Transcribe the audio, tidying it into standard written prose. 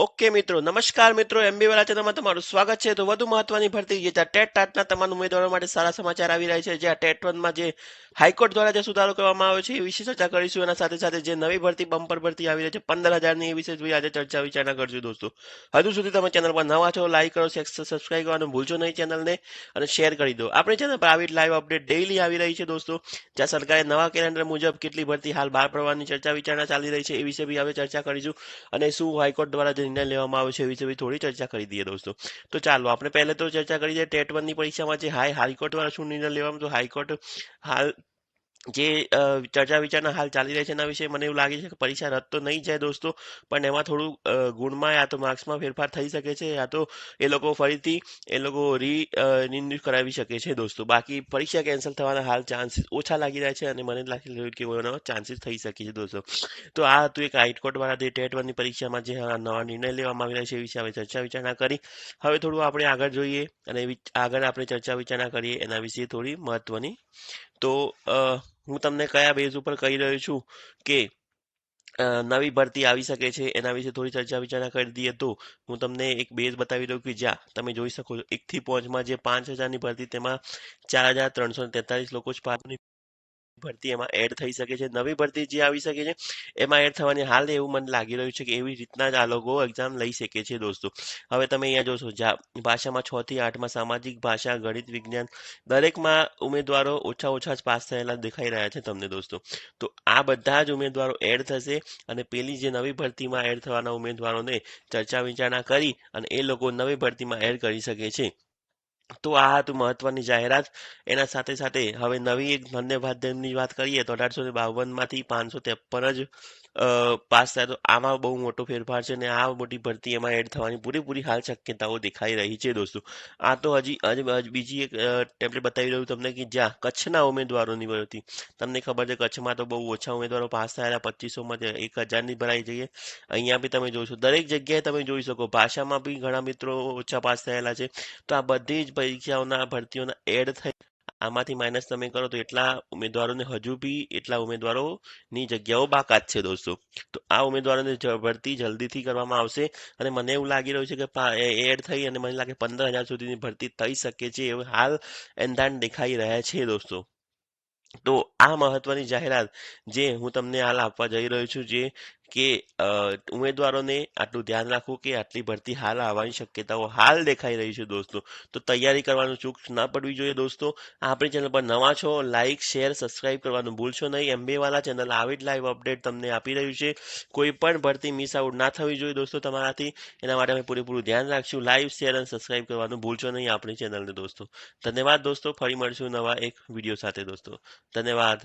Okay મિત્રો, નમસ્કાર મિત્રો, એમબી વાળા ચેનલમાં તમારું સ્વાગત છે. તો વધુ મહત્વની ભરતી જે ટેટ ટાટના તમામ ઉમેદવારો માટે સારા સમાચાર આવી રહ્યા છે. જે ટેટ વનમાં જે હાઈકોર્ટ દ્વારા જે સુધારો કરવામાં આવ્યો છે એ વિશે ચર્ચા કરીશું. એના સાથે સાથે જે નવી ભરતી બમ્પર ભરતી આવી રહી છે 15,000ની, એ વિશે આજે ચર્ચા વિચારણા કરશું દોસ્તો. હજુ સુધી તમે ચેનલ પર નવા છો, લાઈક કરો, સબસ્ક્રાઇબ કરવાનું ભૂલશો નહીં ચેનલને, અને શેર કરી દો. આપણી ચેનલ પર આવી લાઈવ અપડેટ ડેઈલી આવી રહી છે દોસ્તો. જ્યાં સરકારે નવા કેલેન્ડર મુજબ કેટલી ભરતી હાલ બહાર પડવાની ચર્ચા વિચારણા ચાલી રહી છે એ વિશે બી હવે ચર્ચા કરીશું. અને શું હાઈકોર્ટ દ્વારા જે નિર્ણય લેવામાં આવ્યો છે એ વિશે બી થોડી ચર્ચા કરી દઈએ દોસ્તો. તો ચાલો આપણે પહેલે તો ચર્ચા કરી દઈએ ટેટ વનની પરીક્ષામાં જે હાઈકોર્ટ દ્વારા શું નિર્ણય લેવામાં. તો હાઈકોર્ટ હાલ જે ચર્ચા વિચારણા હાલ ચાલી રહી છે એના વિશે મને એવું લાગે છે કે પરીક્ષા રદ તો નહીં જાય દોસ્તો, પણ એમાં થોડું ગુણમાં યા તો માર્ક્સમાં ફેરફાર થઈ શકે છે, યા તો એ લોકો ફરીથી રિન્યુ કરાવી શકે છે દોસ્તો. બાકી પરીક્ષા કેન્સલ થવાના હાલ ચાન્સીસ ઓછા લાગી રહ્યા છે, અને મને લાગી રહ્યું કે એનો ચાન્સીસ થઈ શકે છે દોસ્તો. તો આ હતું એક હાઈકોર્ટ દ્વારા જે ટેટ વનની પરીક્ષામાં જે નવા નિર્ણય લેવામાં આવી રહ્યા છે એ વિશે હવે ચર્ચા વિચારણા કરી. હવે થોડું આપણે આગળ જોઈએ અને આગળ આપણે ચર્ચા વિચારણા કરીએ એના વિશે થોડી મહત્વની. તો હું તમને કયા બેઝ ઉપર કહી રહ્યો છું કે નવી ભરતી આવી શકે છે એના વિશે થોડી ચર્ચા વિચારણા કરી દઈએ. તો હું તમને એક બેઝ બતાવી દઉં કે જ્યાં તમે જોઈ શકો છો 1 થી 5માં જે 5,000ની ભરતી, તેમાં 4,343 લોકો જ ભરતી એમાં એડ થઈ શકે છે. નવી ભરતી જે આવી શકે છે એમાં એડ થવાની હાલ એવું મને લાગી રહ્યું છે કે એવી રીતના જ આ લોકો એક્ઝામ લઈ શકે છે દોસ્તો. હવે તમે અહીંયા જોશો ભાષામાં 6 થી 8માં સામાજિક, ભાષા, ગણિત, વિજ્ઞાન દરેકમાં ઉમેદવારો ઓછા ઓછા જ પાસ થયેલા દેખાઈ રહ્યા છે તમને દોસ્તો. તો આ બધા જ ઉમેદવારો એડ થશે, અને પેલી જે નવી ભરતીમાં એડ થવાના ઉમેદવારોને ચર્ચા વિચારણા કરી અને એ લોકો નવી ભરતીમાં એડ કરી શકે છે. તો આ હતું મહત્વની જાહેરાત. એના સાથે સાથે હવે નવી એક વંદે ભારતની વાત કરીએ તો 1852માંથી 553 જ પાસ થાય. તો આમાં બહુ મોટો ફેરફાર છે, અને આ મોટી ભરતી એમાં એડ થવાની પૂરેપૂરી હાલ શક્યતાઓ દેખાઈ રહી છે દોસ્તો. આ તો હજી બીજી એક ટેમ્પલેટ બતાવી રહ્યું તમને કે જ્યાં કચ્છના ઉમેદવારોની ભરતી. તમને ખબર છે કચ્છમાં તો બહુ ઓછા ઉમેદવારો પાસ થયેલા, 2500માં 1,000ની ભરાઈ જઈએ. અહીંયા બી તમે જોશો દરેક જગ્યાએ તમે જોઈ શકો ભાષામાં બી ઘણા મિત્રો ઓછા પાસ થયેલા છે. તો આ બધી જ પરીક્ષાઓના ભરતીઓના એડ થઈ, આમાંથી માઇનસ તમે કરો તો એટલા ઉમેદવારોને હજુ બી એટલા ઉમેદવારોની જગ્યાઓ બાકાત છે દોસ્તો. તો આ ઉમેદવારોની ભરતી જલ્દીથી કરવામાં આવશે, અને મને એવું લાગી રહ્યું છે કે એડ થઈ અને મને લાગે 15,000 સુધીની ભરતી થઈ શકે છે એવું હાલ એંધાણ દેખાઈ રહ્યા છે દોસ્તો. તો આ મહત્વની જાહેરાત જે હું તમને હાલ આપવા જઈ રહ્યો છું, જે કે ઉમેદવારોને આટલું ધ્યાન રાખવું કે આટલી ભરતી હાલ આવવાની શક્યતાઓ હાલ દેખાઈ રહી છે દોસ્તો. તો તૈયારી કરવાનું ચૂક ના પડવી જોઈએ દોસ્તો. આપણી ચેનલ પર નવા છો, લાઇક, શેર, સબસ્ક્રાઇબ કરવાનું ભૂલશો નહીં. એમબી વાળા ચેનલ આવી જ લાઈવ અપડેટ તમને આપી રહ્યું છે. કોઈ પણ ભરતી મિસ આઉટ ના થવી જોઈએ દોસ્તો તમારાથી. એના માટે અમે પૂરેપૂરું ધ્યાન રાખશું. લાઈવ, શેર અને સબસ્ક્રાઇબ કરવાનું ભૂલશો નહીં આપણી ચેનલને દોસ્તો. ધન્યવાદ દોસ્તો. ફરી મળશું નવા એક વિડીયો સાથે દોસ્તો. ધન્યવાદ.